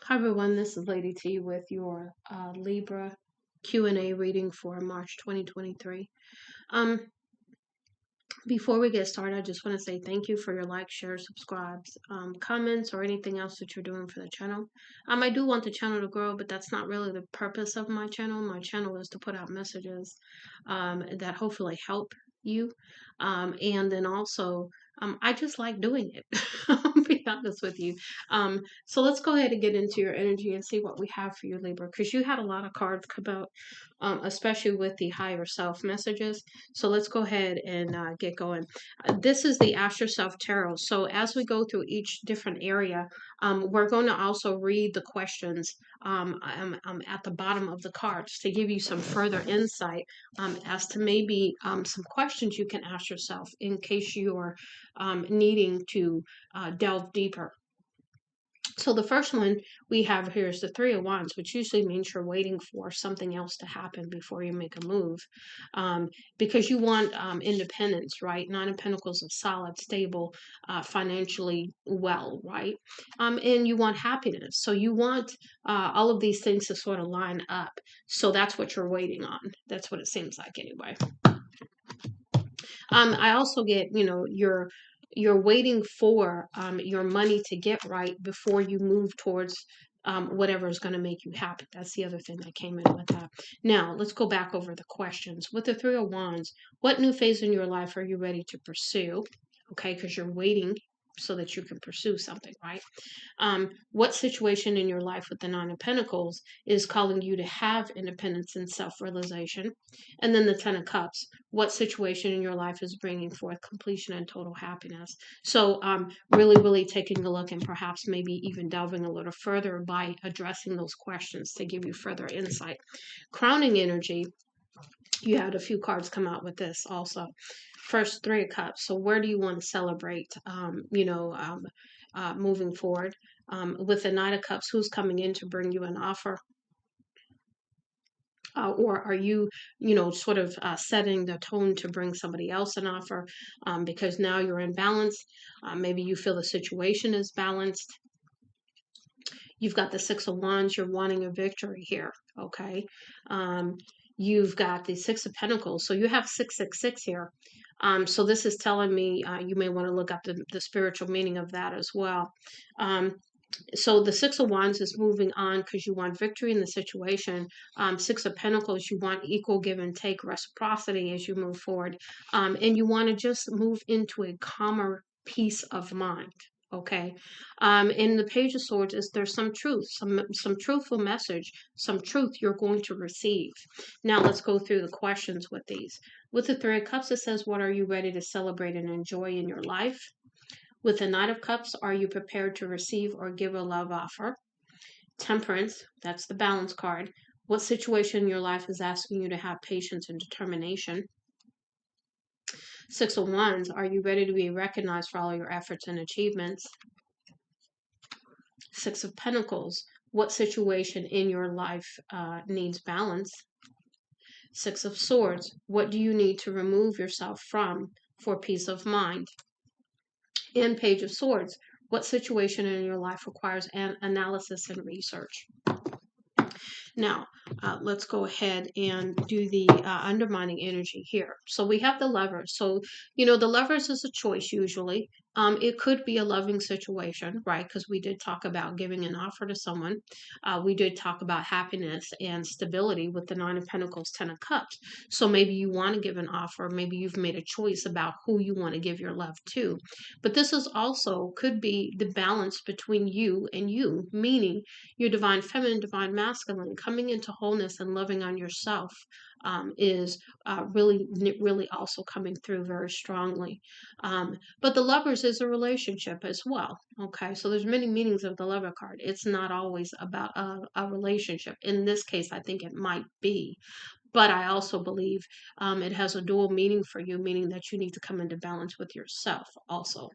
Hi everyone, this is Lady T with your Libra Q&A reading for March 2023. Um, Before we get started, I just want to say thank you for your likes, shares, subscribes, comments, or anything else that you're doing for the channel. I do want the channel to grow, but that's not really the purpose of my channel. My channel is to put out messages that hopefully help you. And then also, I just like doing it. I'll be honest with you. So let's go ahead and get into your energy and see what we have for you, Libra, because you had a lot of cards come out, especially with the higher self messages. So let's go ahead and get going. This is the Ask Yourself Tarot. So as we go through each different area, we're going to also read the questions at the bottom of the cards to give you some further insight as to maybe some questions you can ask yourself in case you're needing to delve deeper. So the first one we have here is the Three of Wands, which usually means you're waiting for something else to happen before you make a move, because you want independence, right? Nine of Pentacles is solid, stable, financially well, right? And you want happiness. So you want all of these things to sort of line up. So that's what you're waiting on. That's what it seems like anyway. I also get, you're waiting for your money to get right before you move towards whatever is going to make you happy. That's the other thing that came in with that. Now, let's go back over the questions. With the Three of Wands, what new phase in your life are you ready to pursue? Okay, because you're waiting so that you can pursue something, right? What situation in your life with the Nine of Pentacles is calling you to have independence and self-realization? And then the Ten of Cups, what situation in your life is bringing forth completion and total happiness? So really taking a look and perhaps maybe even delving a little further by addressing those questions to give you further insight. Crowning energy, you had a few cards come out with this also. First, Three of Cups. So where do you want to celebrate, moving forward? With the Knight of Cups, who's coming in to bring you an offer? Or are you, sort of setting the tone to bring somebody else an offer because now you're in balance? Maybe you feel the situation is balanced. You've got the Six of Wands. You're wanting a victory here, okay? You've got the Six of Pentacles. So you have 666 here. So this is telling me you may want to look up the spiritual meaning of that as well. So the Six of Wands is moving on because you want victory in the situation. Six of Pentacles, you want equal give and take, reciprocity as you move forward. And you want to just move into a calmer peace of mind. Okay. In the Page of Swords, is there's some truth, some truthful message, some truth you're going to receive. Now let's go through the questions with these. With the Three of Cups, it says, what are you ready to celebrate and enjoy in your life? With the Knight of Cups, are you prepared to receive or give a love offer? Temperance, that's the balance card. What situation in your life is asking you to have patience and determination? Six of Wands, are you ready to be recognized for all your efforts and achievements? Six of Pentacles, what situation in your life needs balance? Six of Swords, what do you need to remove yourself from for peace of mind? And Page of Swords, what situation in your life requires an analysis and research? Now, let's go ahead and do the undermining energy here. So we have the Lovers. So, the Lovers is a choice usually. It could be a loving situation, right? Because we did talk about giving an offer to someone. We did talk about happiness and stability with the Nine of Pentacles, Ten of Cups. So maybe you want to give an offer. Maybe you've made a choice about who you want to give your love to. But this is also could be the balance between you and you, meaning your divine feminine, divine masculine, coming into wholeness and loving on yourself is really also coming through very strongly. But the Lovers is a relationship as well. Okay, so there's many meanings of the Lover card. It's not always about a relationship. In this case, I think it might be. But I also believe it has a dual meaning for you, meaning that you need to come into balance with yourself also.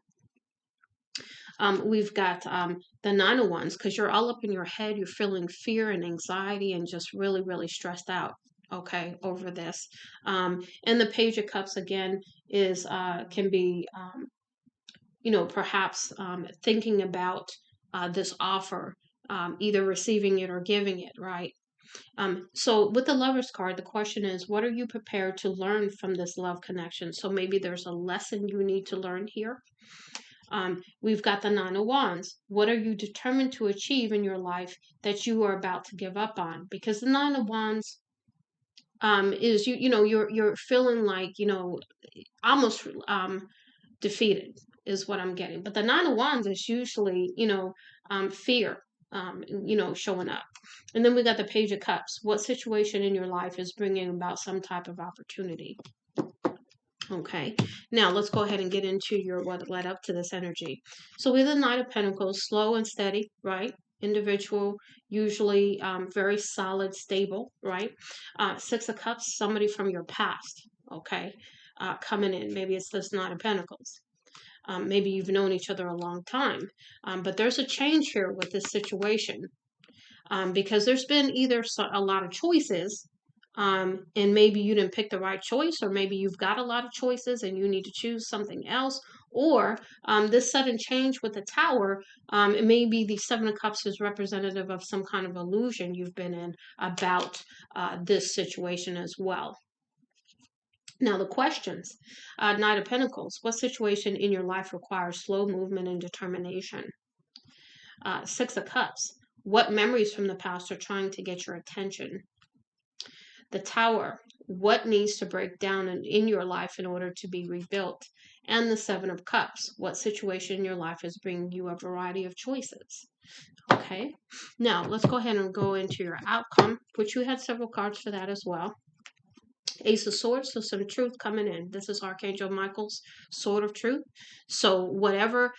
We've got the Nine of Wands, because you're all up in your head. You're feeling fear and anxiety and just really stressed out, okay, over this. And the Page of Cups, again, is can be, perhaps thinking about this offer either receiving it or giving it, right? So with the Lover's card, the question is, what are you prepared to learn from this love connection? So maybe there's a lesson you need to learn here. We've got the Nine of Wands. What are you determined to achieve in your life that you are about to give up on? Because the Nine of Wands is you're feeling like almost defeated is what I'm getting. But the Nine of Wands is usually fear showing up. And then we got the Page of Cups. What situation in your life is bringing about some type of opportunity? Okay, now let's go ahead and get into what led up to this energy. So with the Knight of Pentacles, slow and steady, right? Individual, usually very solid, stable, right? Six of Cups, somebody from your past, okay, coming in. Maybe it's this Knight of Pentacles. Maybe you've known each other a long time, but there's a change here with this situation because there's been either a lot of choices and maybe you didn't pick the right choice, or maybe you've got a lot of choices and you need to choose something else, or this sudden change with the Tower, maybe the Seven of Cups is representative of some kind of illusion you've been in about this situation as well. Now, the questions. Knight of Pentacles. What situation in your life requires slow movement and determination? Six of Cups. What memories from the past are trying to get your attention? The Tower. What needs to break down in your life in order to be rebuilt? And the Seven of Cups. What situation in your life is bringing you a variety of choices? Okay. Now, let's go ahead and go into your outcome, which you had several cards for that as well. Ace of Swords, so some truth coming in. This is Archangel Michael's sword of truth. So whatever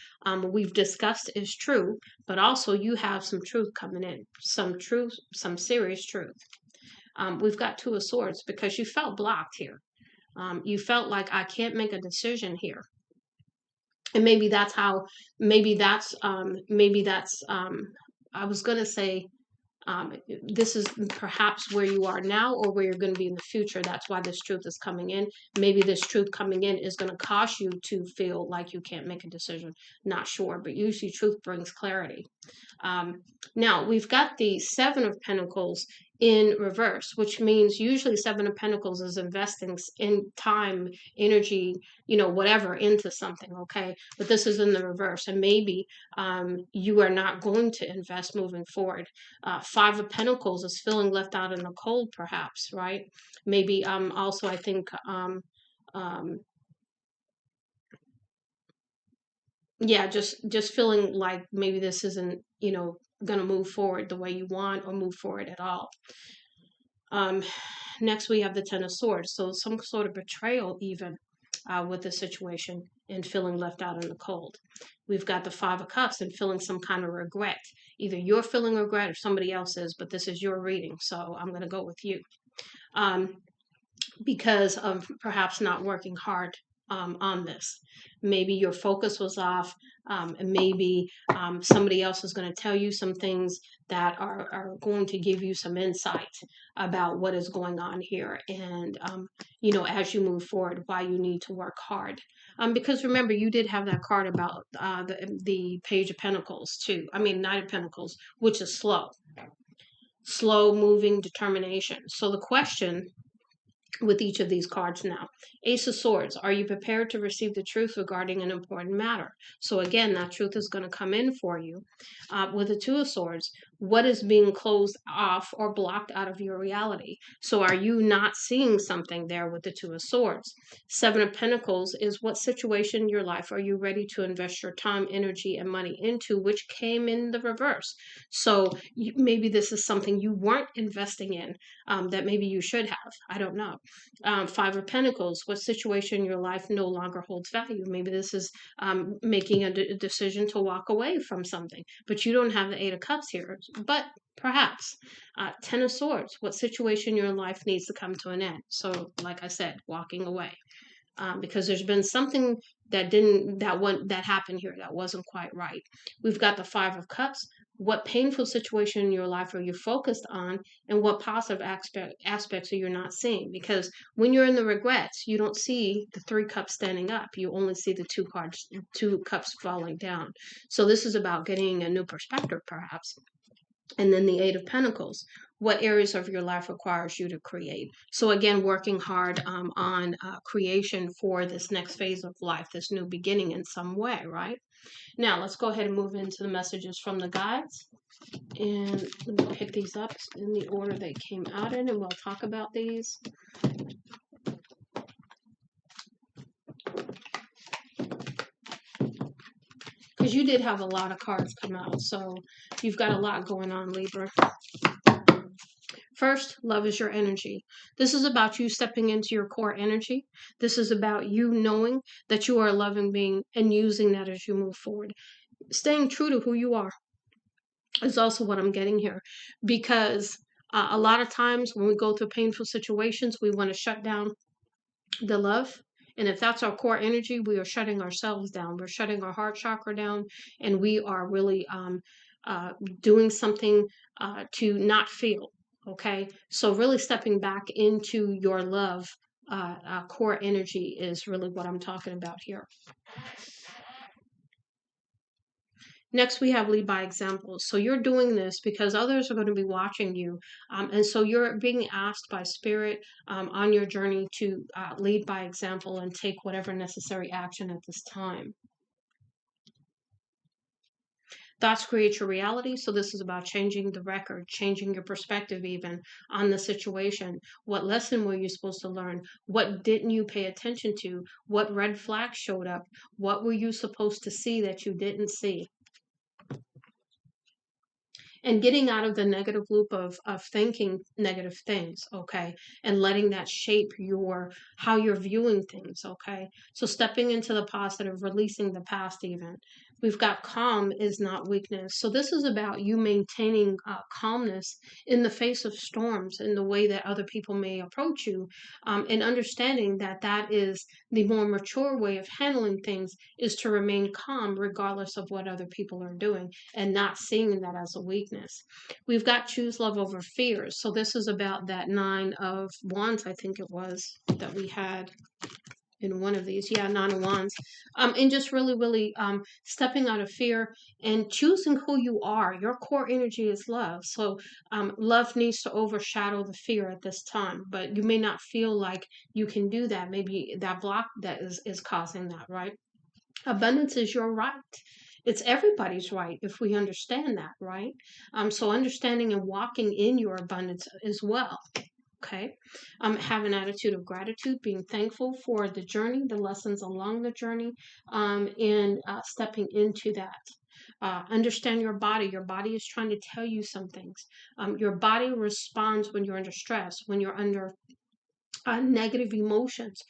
we've discussed is true, but also you have some truth coming in. Some truth, some serious truth. We've got Two of Swords because you felt blocked here. You felt like I can't make a decision here. And maybe that's I was going to say, this is perhaps where you are now or where you're going to be in the future. That's why this truth is coming in. Maybe this truth coming in is going to cause you to feel like you can't make a decision. Not sure, but usually truth brings clarity. Now, we've got the Seven of Pentacles in reverse, which means usually Seven of Pentacles is investing in time, energy, whatever into something, okay? But this is in the reverse, and maybe you are not going to invest moving forward. Five of Pentacles is feeling left out in the cold, perhaps, right? Maybe also I think yeah, just feeling like maybe this isn't going to move forward the way you want or move forward at all. Next we have the Ten of Swords, so some sort of betrayal even with the situation and feeling left out in the cold. We've got the Five of Cups and feeling some kind of regret. Either you're feeling regret or somebody else is, but this is your reading, so I'm going to go with you. Because of perhaps not working hard on this. Maybe your focus was off, and maybe somebody else is going to tell you some things that are going to give you some insight about what is going on here, and as you move forward, why you need to work hard. Because remember, you did have that card about the Page of Pentacles too. I mean, Knight of Pentacles, which is slow moving determination. So the question with each of these cards now. Ace of Swords, are you prepared to receive the truth regarding an important matter? So again, that truth is going to come in for you. With the Two of Swords, what is being closed off or blocked out of your reality? So are you not seeing something there with the Two of Swords? Seven of Pentacles is what situation in your life are you ready to invest your time, energy, and money into, which came in the reverse. So maybe this is something you weren't investing in that maybe you should have. I don't know. Five of Pentacles, what situation in your life no longer holds value? Maybe this is making a decision to walk away from something, but you don't have the Eight of Cups here, but perhaps. Ten of Swords, what situation in your life needs to come to an end? So, like I said, walking away. Because there's been something that happened here that wasn't quite right. We've got the Five of Cups. What painful situation in your life are you focused on, and what positive aspects are you not seeing? Because when you're in the regrets, you don't see the Three Cups standing up. You only see the two cups falling down. So this is about getting a new perspective, perhaps. And then the Eight of Pentacles. What areas of your life requires you to create? So again, working hard on creation for this next phase of life, this new beginning in some way, right? Now, let's go ahead and move into the messages from the guides. And let me pick these up in the order they came out in, and we'll talk about these. Because you did have a lot of cards come out, so you've got a lot going on, Libra. First, love is your energy. This is about you stepping into your core energy. This is about you knowing that you are a loving being and using that as you move forward. Staying true to who you are is also what I'm getting here, because a lot of times when we go through painful situations, we want to shut down the love. And if that's our core energy, we are shutting ourselves down. We're shutting our heart chakra down, and we are really doing something to not feel. Okay, so really stepping back into your love core energy is really what I'm talking about here. Next, we have lead by example. So you're doing this because others are going to be watching you. And so you're being asked by spirit on your journey to lead by example and take whatever necessary action at this time. Thoughts create your reality. So this is about changing the record, changing your perspective even on the situation. What lesson were you supposed to learn? What didn't you pay attention to? What red flags showed up? What were you supposed to see that you didn't see? And getting out of the negative loop of thinking negative things, okay, and letting that shape your how you're viewing things, okay. So stepping into the positive, releasing the past. Even we've got calm is not weakness. So this is about you maintaining calmness in the face of storms, in the way that other people may approach you, and understanding that that is the more mature way of handling things, is to remain calm regardless of what other people are doing, and not seeing that as a weakness. We've got choose love over fears. So this is about that Nine of Wands, I think it was, that we had in one of these. Yeah, Nine of Wands. And just really stepping out of fear and choosing who you are. Your core energy is love. So love needs to overshadow the fear at this time. But you may not feel like you can do that. Maybe that block that is causing that, right? Abundance is your right. It's everybody's right if we understand that, right? So understanding and walking in your abundance as well. Okay. Have an attitude of gratitude, being thankful for the journey, the lessons along the journey, and stepping into that. Understand your body. Your body is trying to tell you some things. Your body responds when you're under stress, when you're under negative emotions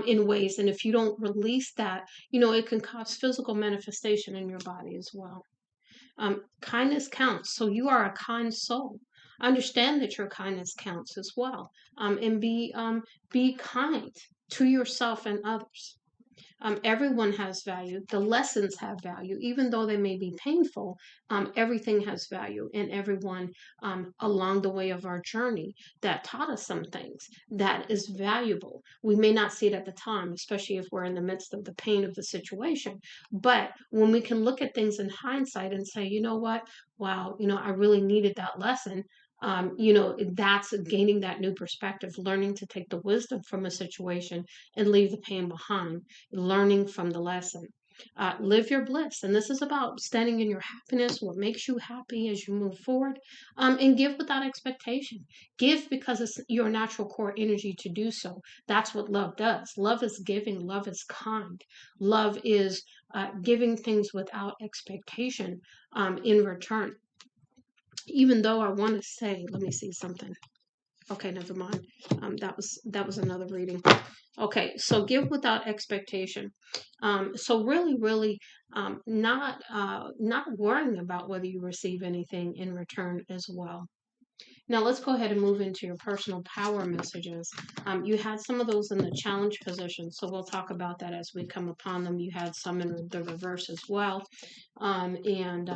in ways. And if you don't release that, it can cause physical manifestation in your body as well. Kindness counts. So you are a kind soul. Understand that your kindness counts as well. And be kind to yourself and others. Everyone has value. The lessons have value, even though they may be painful. Everything has value, and everyone along the way of our journey that taught us some things that is valuable. We may not see it at the time, especially if we're in the midst of the pain of the situation. But when we can look at things in hindsight and say, you know what, wow, I really needed that lesson. That's gaining that new perspective, learning to take the wisdom from a situation and leave the pain behind, learning from the lesson. Live your bliss. And this is about standing in your happiness, what makes you happy as you move forward, and give without expectation. Give because it's your natural core energy to do so. That's what love does. Love is giving, love is kind, love is giving things without expectation in return. Even though I want to say, let me see something. Okay, never mind. That was another reading. Okay, so give without expectation. So really, not worrying about whether you receive anything in return as well. Now let's go ahead and move into your personal power messages. You had some of those in the challenge position, so we'll talk about that as we come upon them. You had some in the reverse as well, and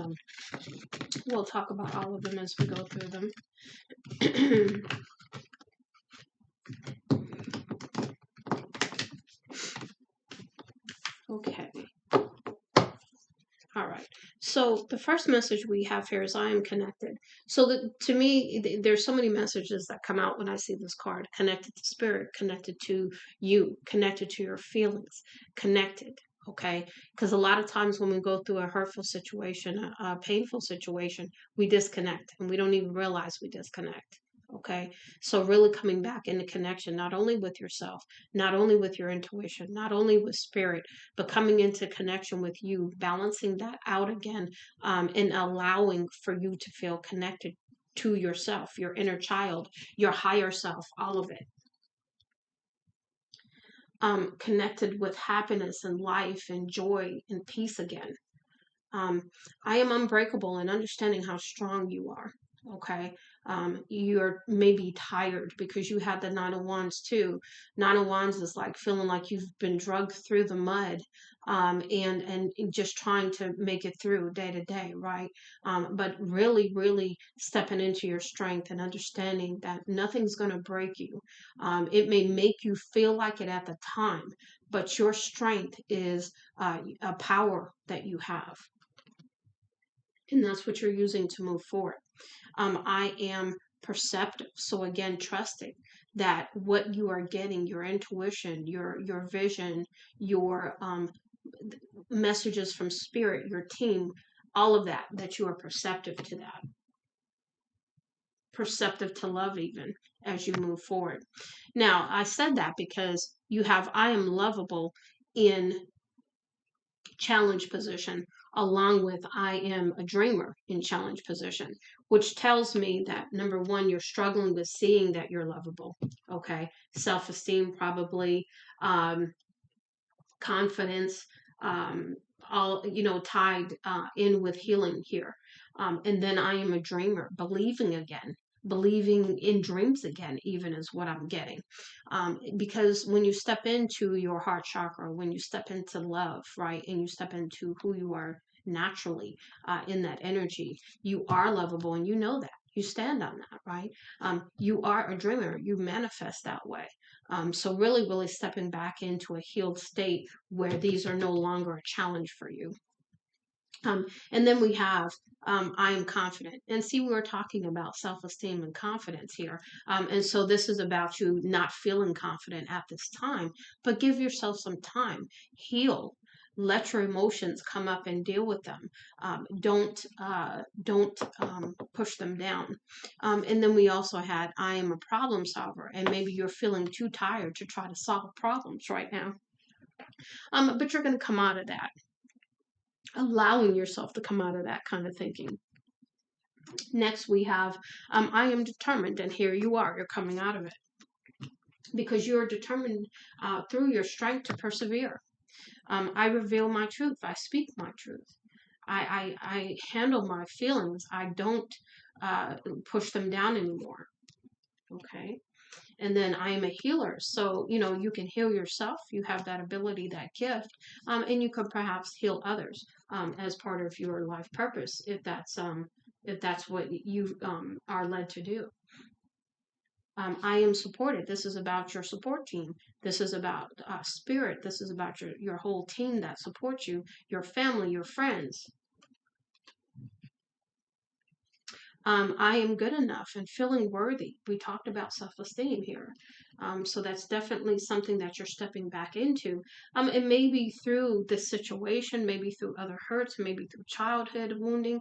we'll talk about all of them as we go through them. Okay. All right. So the first message we have here is I am connected. So that to me, there's so many messages that come out when I see this card: connected to spirit, connected to you, connected to your feelings, connected. Okay, because a lot of times when we go through a hurtful situation, a painful situation, we disconnect and we don't even realize we disconnect. Okay, so really coming back into connection, not only with yourself, not only with your intuition, not only with spirit, but coming into connection with you, balancing that out again, and allowing for you to feel connected to yourself, your inner child, your higher self, all of it. Connected with happiness and life and joy and peace again. um, I am unbreakable and understanding how strong you are. Okay. You're maybe tired because you had the Nine of Wands too. Nine of Wands is like feeling like you've been drugged through the mud, and just trying to make it through day to day, right? But really, really stepping into your strength and understanding that nothing's going to break you. It may make you feel like it at the time, but your strength is a power that you have, and that's what you're using to move forward. I am perceptive, so again, trusting that what you are getting, your intuition, your vision, your messages from spirit, your team, all of that you are perceptive to that, perceptive to love even as you move forward. Now, I said that because you have I am lovable in challenge position, along with I am a dreamer in challenge position, which tells me that number one, you're struggling with seeing that you're lovable. Okay. Self esteem, probably, confidence, um, all, tied in with healing here. And then I am a dreamer, believing again. Believing in dreams again, even is what I'm getting. Because when you step into your heart chakra, when you step into love, right, and you step into who you are naturally, in that energy, you are lovable and you know that. You stand on that, right? You are a dreamer. You manifest that way. So really, really stepping back into a healed state where these are no longer a challenge for you. And then we have I am confident. And see, we were talking about self esteem and confidence here. And so this is about you not feeling confident at this time, but give yourself some time, heal. Let your emotions come up and deal with them. Don't push them down. And then we also had I am a problem solver, and maybe you're feeling too tired to try to solve problems right now. But you're going to come out of that, allowing yourself to come out of that kind of thinking. Next, we have I am determined, and here you are, you're coming out of it because you're determined through your strength to persevere. I reveal my truth, I speak my truth, I handle my feelings, I don't push them down anymore. Okay. And then I am a healer. So, you can heal yourself. You have that ability, that gift, and you can perhaps heal others as part of your life purpose, if that's what you are led to do. I am supported. This is about your support team. This is about spirit. This is about your whole team that supports you, your family, your friends. I am good enough and feeling worthy. We talked about self esteem here. So that's definitely something that you're stepping back into. And maybe through this situation, maybe through other hurts, maybe through childhood wounding,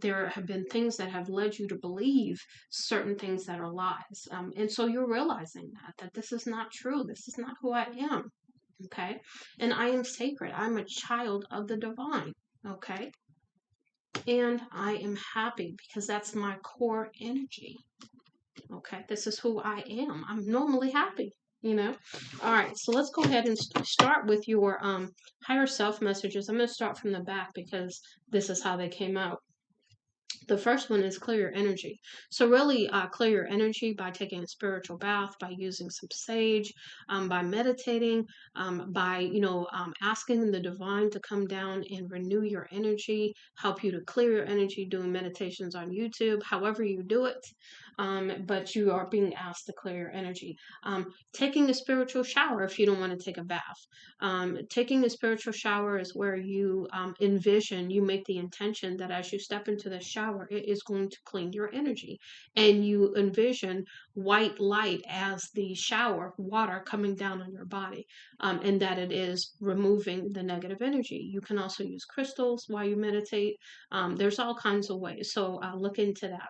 there have been things that have led you to believe certain things that are lies. And so you're realizing that this is not true. This is not who I am. Okay. And I am sacred. I'm a child of the divine. Okay. And I am happy because that's my core energy. Okay, this is who I am. I'm normally happy. All right, so let's go ahead and start with your higher self messages. I'm going to start from the back because this is how they came out. The first one is clear your energy. So really clear your energy by taking a spiritual bath, by using some sage, by meditating, by asking the divine to come down and renew your energy, help you to clear your energy, doing meditations on YouTube, however you do it. but you are being asked to clear your energy. Taking a spiritual shower if you don't want to take a bath. Taking a spiritual shower is where you envision, you make the intention that as you step into the shower, it is going to clean your energy. And you envision white light as the shower water coming down on your body, and that it is removing the negative energy. You can also use crystals while you meditate. There's all kinds of ways. So look into that.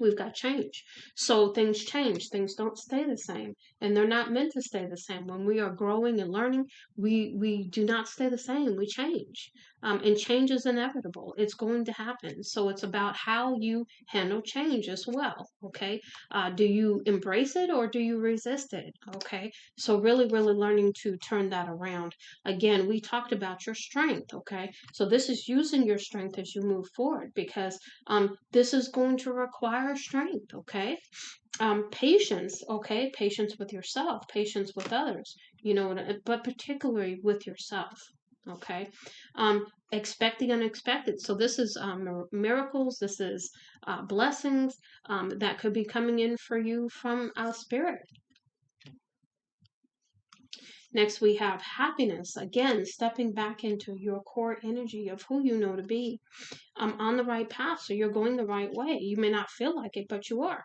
We've got change. So things change. Things don't stay the same, and they're not meant to stay the same. When we are growing and learning, we do not stay the same. We change, and change is inevitable. It's going to happen. So it's about how you handle change as well. Okay, do you embrace it or do you resist it? Okay, so really, really learning to turn that around. Again, we talked about your strength. Okay, so this is using your strength as you move forward, because this is going to require strength, okay? Patience, okay? Patience with yourself, patience with others, but particularly with yourself, okay? Expect the unexpected. So this is miracles, this is blessings that could be coming in for you from spirit. Next, we have happiness. Again, stepping back into your core energy of who you know to be. On the right path, so you're going the right way. You may not feel like it, but you are.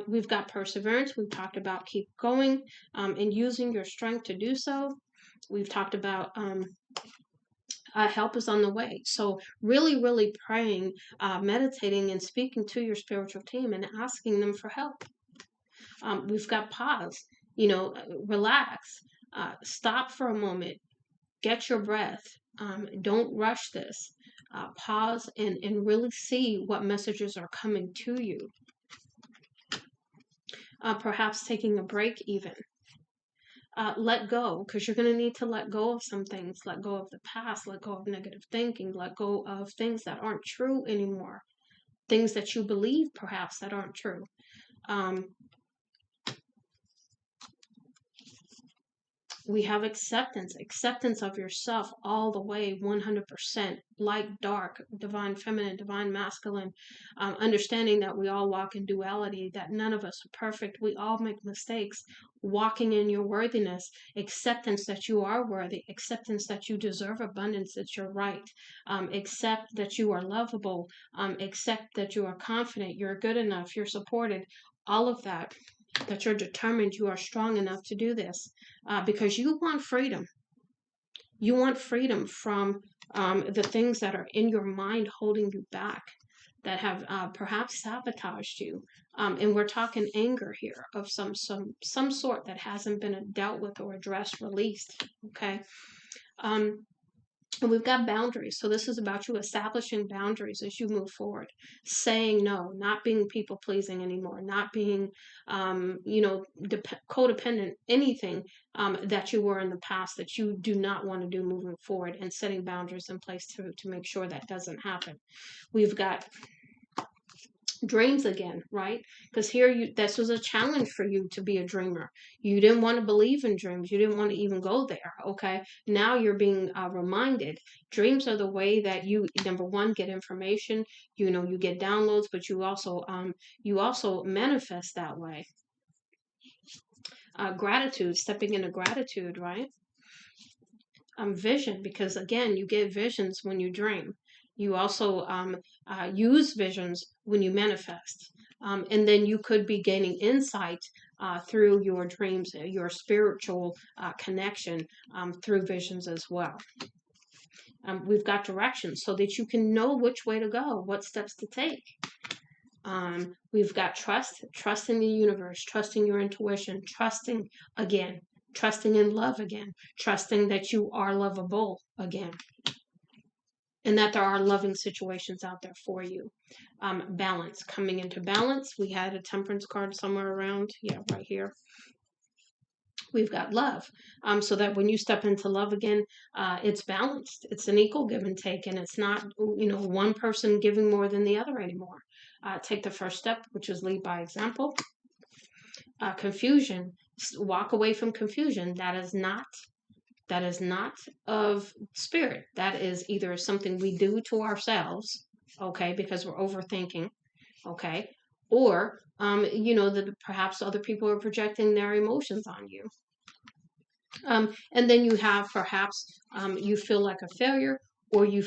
We've got perseverance. We've talked about keep going and using your strength to do so. We've talked about help is on the way. So really, really praying, meditating, and speaking to your spiritual team and asking them for help. We've got pause, relax, stop for a moment, get your breath. Don't rush this. Pause and really see what messages are coming to you. Perhaps taking a break, even. Let go, because you're going to need to let go of some things. Let go of the past, let go of negative thinking, let go of things that aren't true anymore, things that you believe perhaps that aren't true. We have acceptance of yourself all the way, 100%, light, dark, divine feminine, divine masculine, understanding that we all walk in duality, that none of us are perfect, we all make mistakes, walking in your worthiness, acceptance that you are worthy, acceptance that you deserve abundance, it's your right, accept that you are lovable, accept that you are confident, you're good enough, you're supported, all of that you're determined, you are strong enough to do this, because you want freedom. You want freedom from the things that are in your mind holding you back, that have perhaps sabotaged you. And we're talking anger here of some sort that hasn't been dealt with or addressed, released. Okay. And we've got boundaries. So this is about you establishing boundaries as you move forward, saying no, not being people pleasing anymore, not being, codependent, anything that you were in the past that you do not want to do moving forward, and setting boundaries in place to make sure that doesn't happen. We've got dreams again, right? Because this was a challenge for you to be a dreamer. You didn't want to believe in dreams. You didn't want to even go there. Okay, now you're being reminded. Dreams are the way that you, number one, get information. You get downloads, but you also manifest that way. Gratitude, stepping into gratitude, right? Vision, because again, you get visions when you dream. You also use visions when you manifest. And then you could be gaining insight through your dreams, your spiritual connection through visions as well. We've got directions so that you can know which way to go, what steps to take. We've got trusting the universe, trusting your intuition, trusting in love again, trusting that you are lovable again, and that there are loving situations out there for you. Balance, coming into balance. We had a temperance card somewhere around, right here. We've got love, so that when you step into love again, it's balanced. It's an equal give and take, and it's not, one person giving more than the other anymore. Take the first step, which is lead by example. Confusion, walk away from confusion. That is not of spirit. That is either something we do to ourselves, okay, because we're overthinking, okay, or that perhaps other people are projecting their emotions on you. And then you have perhaps you feel like a failure, or you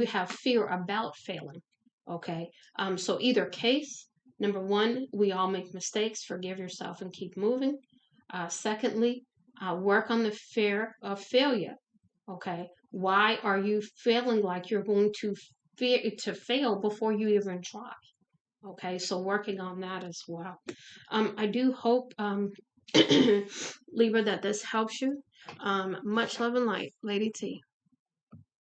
have fear about failing. Okay. So either case, number one, we all make mistakes. Forgive yourself and keep moving. Secondly, work on the fear of failure. Okay. Why are you feeling like you're going to fear to fail before you even try? Okay, so working on that as well. I do hope, Libra, that this helps you. Much love and light, Lady T.